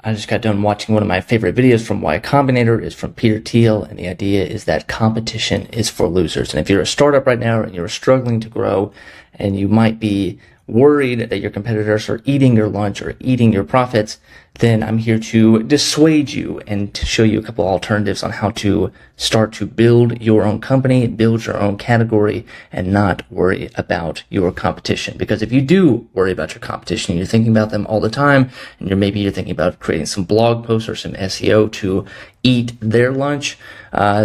I just got done watching one of my favorite videos from Y Combinator. It's from Peter Thiel, and the idea is that competition is for losers. And if you're a startup right now and you're struggling to grow and you might be worried that your competitors are eating your lunch or eating your profits, then I'm here to dissuade you and to show you a couple alternatives on how to start to build your own company, build your own category, and not worry about your competition. Because if you do worry about your competition, you're thinking about them all the time, and maybe you're thinking about creating some blog posts or some SEO to eat their lunch,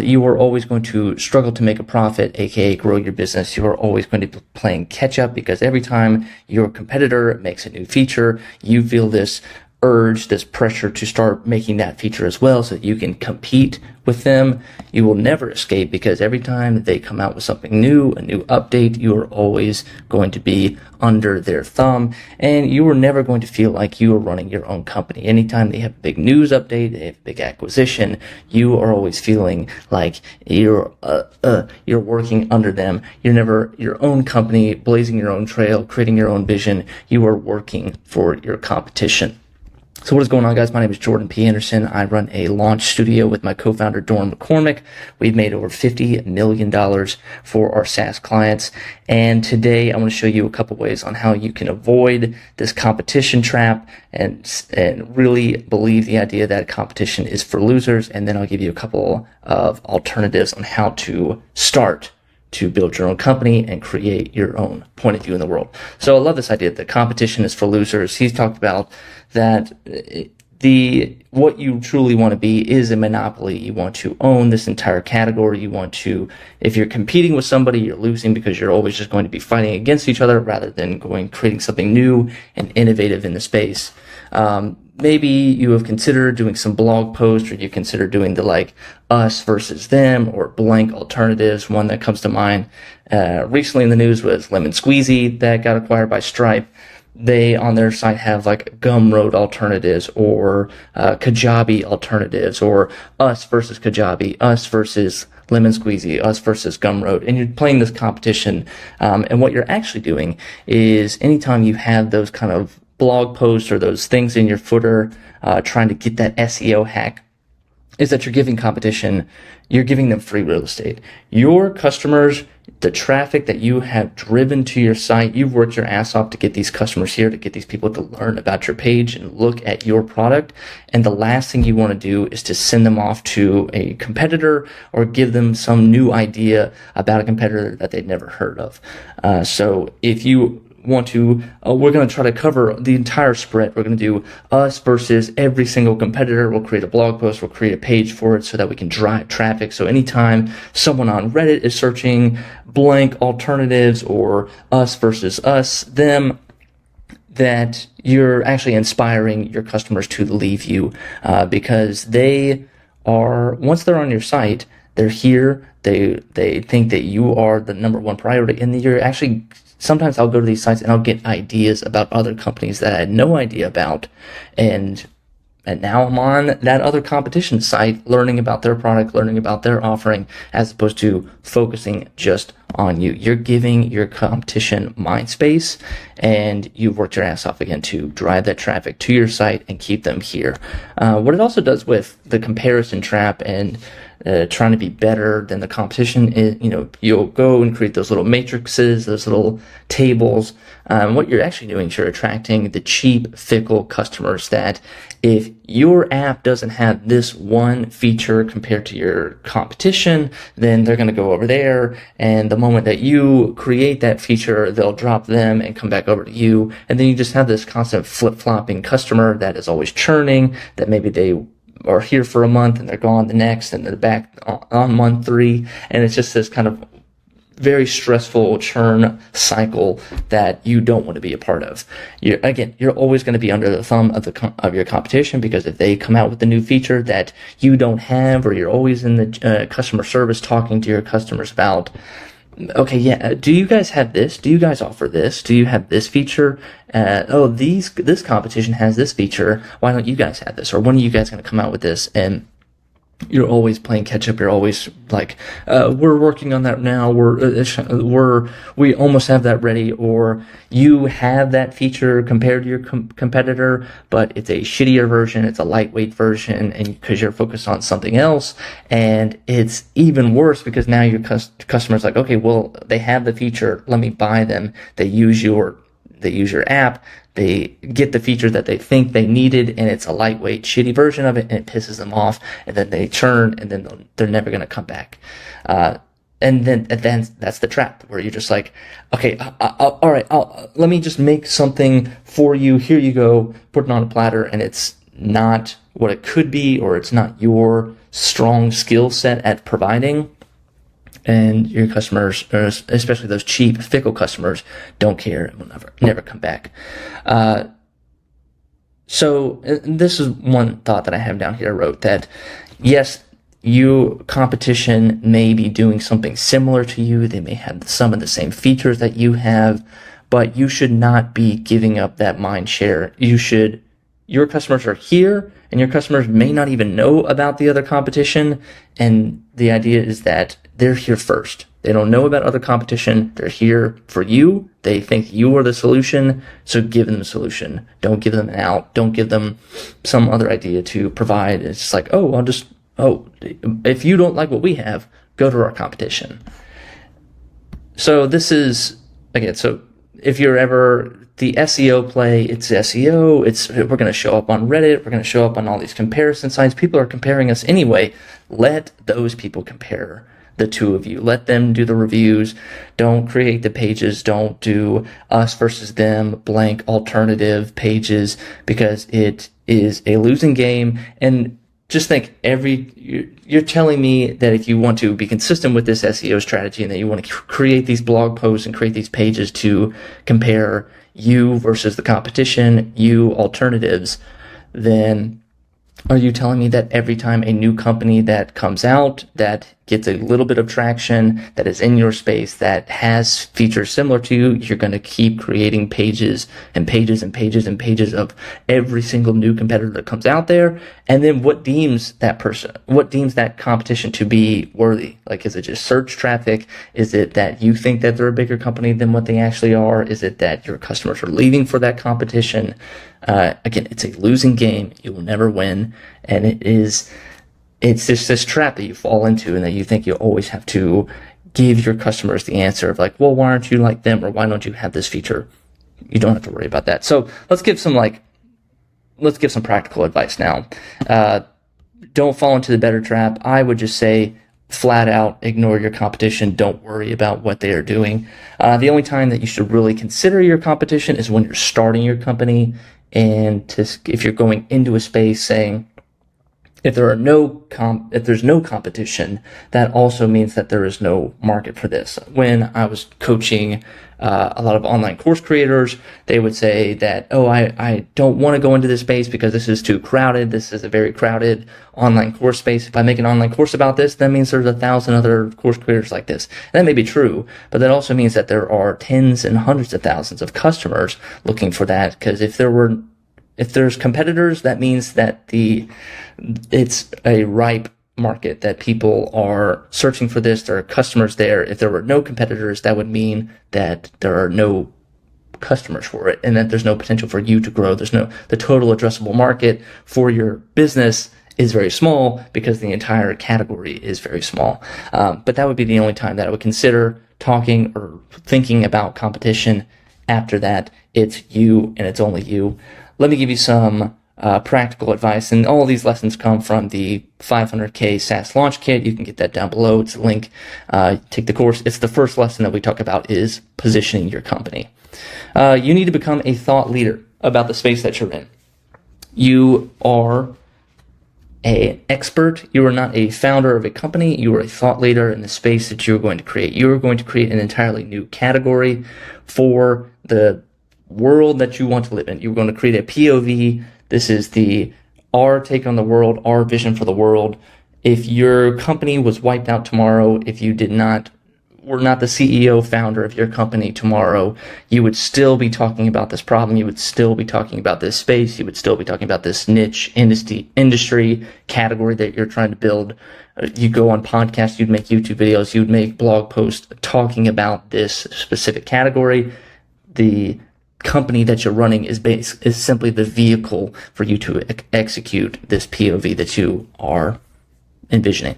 you are always going to struggle to make a profit, aka grow your business. You are always going to be playing catch up, because every time your competitor makes a new feature, you feel this urge, this pressure to start making that feature as well so that you can compete with them. You will never escape, because every time they come out with something new, a new update, you are always going to be under their thumb, and you are never going to feel like you are running your own company. Anytime they have a big news update, they have a big acquisition, you are always feeling like you're working under them. You're never your own company, blazing your own trail, creating your own vision. You are working for your competition. So what is going on, guys? My name is Jordan P. Anderson. I run a launch studio with my co-founder, Doran McCormick. We've made over $50 million for our SaaS clients. And today I want to show you a couple ways on how you can avoid this competition trap and really believe the idea that competition is for losers. And then I'll give you a couple of alternatives on how to start to build your own company and create your own point of view in the world. So I love this idea that competition is for losers. He's talked about that what you truly want to be is a monopoly. You want to own this entire category. You want to, if you're competing with somebody, you're losing, because you're always just going to be fighting against each other rather than creating something new and innovative in the space. Maybe you have considered doing some blog posts, or you consider doing the us versus them or blank alternatives. One that comes to mind recently in the news was Lemon Squeezy that got acquired by Stripe. They on their site have Gumroad alternatives, or Kajabi alternatives, or us versus Kajabi, us versus Lemon Squeezy, us versus Gumroad, and you're playing this competition. And what you're actually doing is, anytime you have those kind of blog posts or those things in your footer, trying to get that SEO hack, is that you're giving competition, you're giving them free real estate. Your customers, the traffic that you have driven to your site, you've worked your ass off to get these customers here, to get these people to learn about your page and look at your product. And the last thing you want to do is to send them off to a competitor or give them some new idea about a competitor that they've never heard of. So if you want to, we're going to try to cover the entire spread. We're going to do us versus every single competitor. We'll create a blog post, we'll create a page for it so that we can drive traffic. So anytime someone on Reddit is searching blank alternatives or us versus us, them, that you're actually inspiring your customers to leave you, because they are, once they're on your site, they're here, they think that you are the number one priority, and you're actually, sometimes I'll go to these sites and I'll get ideas about other companies that I had no idea about, and now I'm on that other competition site learning about their product, learning about their offering, as opposed to focusing just on you. You're giving your competition mind space, and you've worked your ass off again to drive that traffic to your site and keep them here. What it also does with the comparison trap and trying to be better than the competition is, you'll go and create those little matrices, those little tables. What you're actually doing is you're attracting the cheap, fickle customers that, if your app doesn't have this one feature compared to your competition, then they're going to go over there, and the moment that you create that feature, they'll drop them and come back over to you, and then you just have this constant flip-flopping customer that is always churning, that maybe they are here for a month and they're gone the next, and they're back on month 3, and it's just this kind of very stressful churn cycle that you don't want to be a part of. You're always going to be under the thumb of your competition, because if they come out with a new feature that you don't have, or you're always in the customer service talking to your customers about, okay, yeah, do you guys have this? Do you guys offer this? Do you have this feature? This competition has this feature. Why don't you guys have this? Or when are you guys going to come out with this? And you're always playing catch up. You're always like, we're working on that now. We almost have that ready, or you have that feature compared to your competitor, but it's a shittier version. It's a lightweight version, and because you're focused on something else, and it's even worse because now your customer's like, okay, well, they have the feature. Let me buy them. They use your app. They get the feature that they think they needed, and it's a lightweight, shitty version of it, and it pisses them off, and then they churn, and then they're never going to come back. And then that's the trap where you're just like, okay, all right, let me just make something for you. Here you go, put it on a platter, and it's not what it could be, or it's not your strong skill set at providing. And your customers, especially those cheap, fickle customers, don't care and will never come back. So this is one thought that I have down here. I wrote that, yes, competition may be doing something similar to you. They may have some of the same features that you have, but you should not be giving up that mind share. Your customers are here, and your customers may not even know about the other competition. And the idea is that they're here first. They don't know about other competition. They're here for you. They think you are the solution. So give them the solution. Don't give them an out. Don't give them some other idea to provide. It's just like, if you don't like what we have, go to our competition. So this is, again, so if you're ever the SEO play, it's SEO. We're going to show up on Reddit. We're going to show up on all these comparison sites. People are comparing us anyway. Let those people compare the two of you. Let them do the reviews. Don't create the pages. Don't do us versus them blank alternative pages, because it is a losing game. And just think, you're telling me that if you want to be consistent with this SEO strategy and that you want to create these blog posts and create these pages to compare you versus the competition, you alternatives, then are you telling me that every time a new company that comes out, that gets a little bit of traction, that is in your space, that has features similar to you, you're going to keep creating pages and pages and pages and pages of every single new competitor that comes out there? And then what deems that competition to be worthy? Like, is it just search traffic? Is it that you think that they're a bigger company than what they actually are? Is it that your customers are leaving for that competition? Again, it's a losing game. You will never win. And it's just this trap that you fall into, and that you think you always have to give your customers the answer of like, well, why aren't you like them? Or why don't you have this feature? You don't have to worry about that. So let's give some practical advice now. Don't fall into the better trap. I would just say, flat out, ignore your competition. Don't worry about what they are doing. The only time that you should really consider your competition is when you're starting your company, and if you're going into a space saying, if there's no competition, that also means that there is no market for this. When I was coaching a lot of online course creators, they would say that, I don't want to go into this space because this is too crowded. This is a very crowded online course space. If I make an online course about this, that means there's 1,000 other course creators like this. And that may be true, but that also means that there are tens and hundreds of thousands of customers looking for that. Because if there's competitors, that means that it's a ripe market, that people are searching for this. There are customers there. If there were no competitors, that would mean that there are no customers for it, and that there's no potential for you to grow. The total addressable market for your business is very small because the entire category is very small. But that would be the only time that I would consider talking or thinking about competition. After that, it's you, and it's only you. Let me give you some practical advice, and all these lessons come from the 500K SaaS Launch Kit. You can get that down below. It's a link. Take the course. It's the first lesson that we talk about is positioning your company. You need to become a thought leader about the space that you're in. You are an expert. You are not a founder of a company. You are a thought leader in the space that you're going to create. You are going to create an entirely new category for the world that you want to live in. You're going to create a POV. This is our take on the world, our vision for the world. If your company was wiped out tomorrow, if you did not were not the CEO founder of your company tomorrow, you would still be talking about this problem. You would still be talking about this space. You would still be talking about this niche industry category that you're trying to build. You go on podcasts, you'd make YouTube videos, you'd make blog posts talking about this specific category. The company that you're running is simply the vehicle for you to execute this POV that you are envisioning.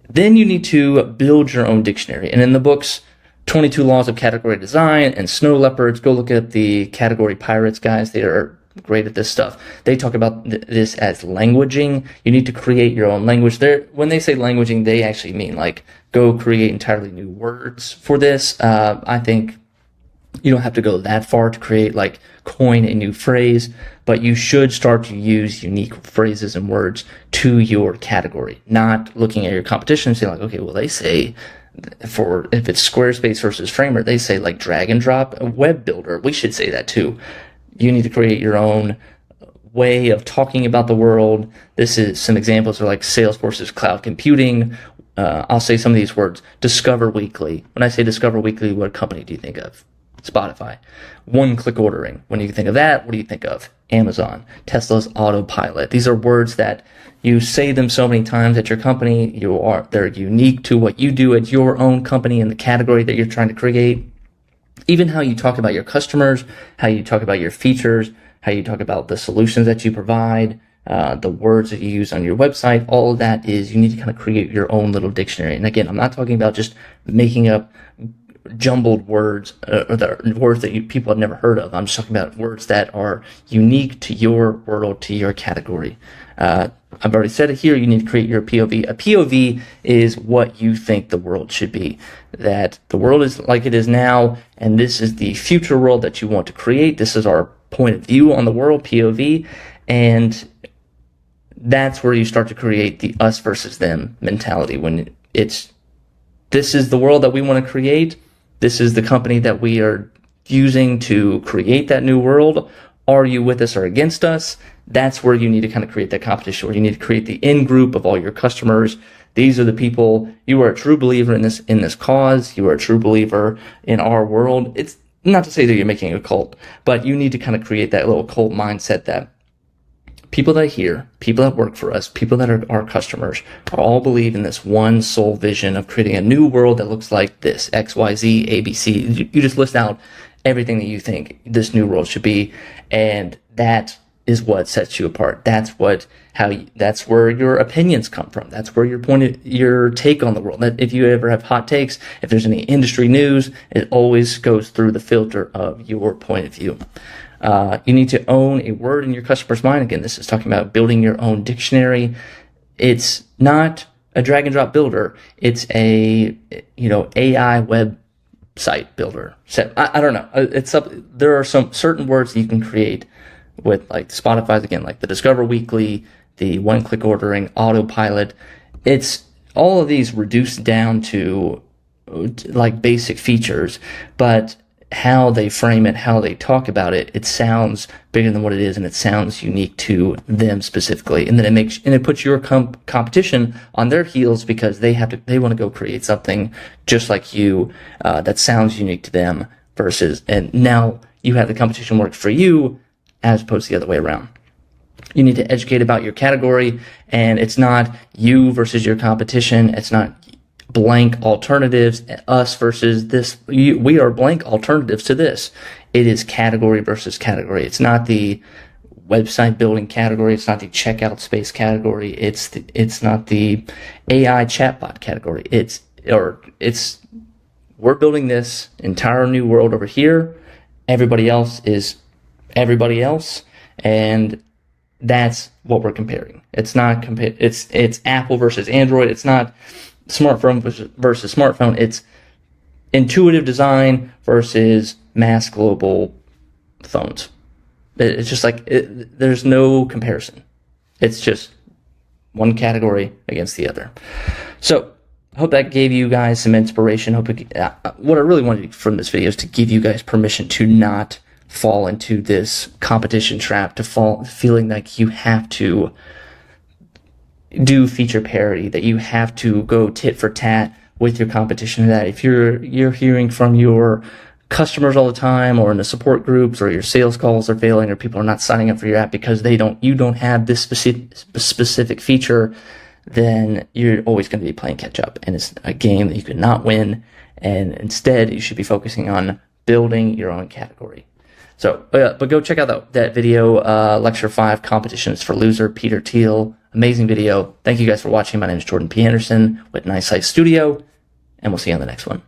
Then you need to build your own dictionary. And in the books, 22 Laws of Category Design and Snow Leopards, go look at the Category Pirates guys. They are great at this stuff. They talk about this as languaging. You need to create your own language. When they say languaging, they actually mean like go create entirely new words for this. I think you don't have to go that far to create like coin a new phrase, but you should start to use unique phrases and words to your category, not looking at your competition and saying like, okay, well, they say if it's Squarespace versus Framer, they say like drag and drop a web builder. We should say that too. You need to create your own way of talking about the world. This is some examples are like Salesforce's cloud computing. I'll say some of these words. Discover Weekly. When I say Discover Weekly, what company do you think of? Spotify. One-click ordering. When you think of that, what do you think of? Amazon. Tesla's Autopilot. These are words that you say them so many times at your company. They're unique to what you do at your own company in the category that you're trying to create. Even how you talk about your customers, how you talk about your features, how you talk about the solutions that you provide, the words that you use on your website, all of that is you need to kind of create your own little dictionary. And again, I'm not talking about just making up jumbled words or the words that people have never heard of. I'm just talking about words that are unique to your world, to your category. I've already said it here. You need to create your POV. A POV is what you think the world should be. That the world is like it is now, and this is the future world that you want to create. This is our point of view on the world, POV, and that's where you start to create the us versus them mentality. When this is the world that we want to create. This is the company that we are using to create that new world. Are you with us or against us? That's where you need to kind of create that competition, where you need to create the in group of all your customers. These are the people. You are a true believer in this cause. You are a true believer in our world. It's not to say that you're making a cult, but you need to kind of create that little cult mindset that people that hear, people that work for us, people that are our customers, all believe in this one sole vision of creating a new world that looks like this, X, Y, Z, A, B, C. You just list out everything that you think this new world should be, and that is what sets you apart. That's where your opinions come from. That's where your take on the world. That if you ever have hot takes, if there's any industry news, it always goes through the filter of your point of view. You need to own a word in your customer's mind. Again, this is talking about building your own dictionary. It's not a drag and drop builder. It's a, AI website builder. So I don't know. There are some certain words that you can create with like Spotify's, again, like the Discover Weekly, the one-click ordering, Autopilot. It's all of these reduced down to like basic features, but how they frame it, how they talk about it, it sounds bigger than what it is, and it sounds unique to them specifically. And then it puts your competition on their heels because they want to go create something just like you that sounds unique to them and now you have the competition work for you as opposed to the other way around. You need to educate about your category, and it's not you versus your competition. It's not blank alternatives, us versus this. We are blank alternatives to this. It is category versus category. It's not the website building category. It's not the checkout space category. It's not the AI chatbot category. We're building this entire new world over here. Everybody else is everybody else, and that's what we're comparing. It's not it's Apple versus Android. It's not smartphone versus smartphone. It's intuitive design versus mass global phones. It's just like there's no comparison. It's just one category against the other. So I hope that gave you guys some inspiration. What I really wanted from this video is to give you guys permission to not fall into this competition trap, to fall feeling like you have to do feature parity, that you have to go tit for tat with your competition, that if you're hearing from your customers all the time, or in the support groups, or your sales calls are failing, or people are not signing up for your app because you don't have this specific feature, then you're always going to be playing catch up, and it's a game that you could not win. And instead, you should be focusing on building your own category. So, but go check out that video, Lecture 5, Competition is for Loser, Peter Thiel. Amazing video. Thank you guys for watching. My name is Jordan P. Anderson with Nice Sight Studio, and we'll see you on the next one.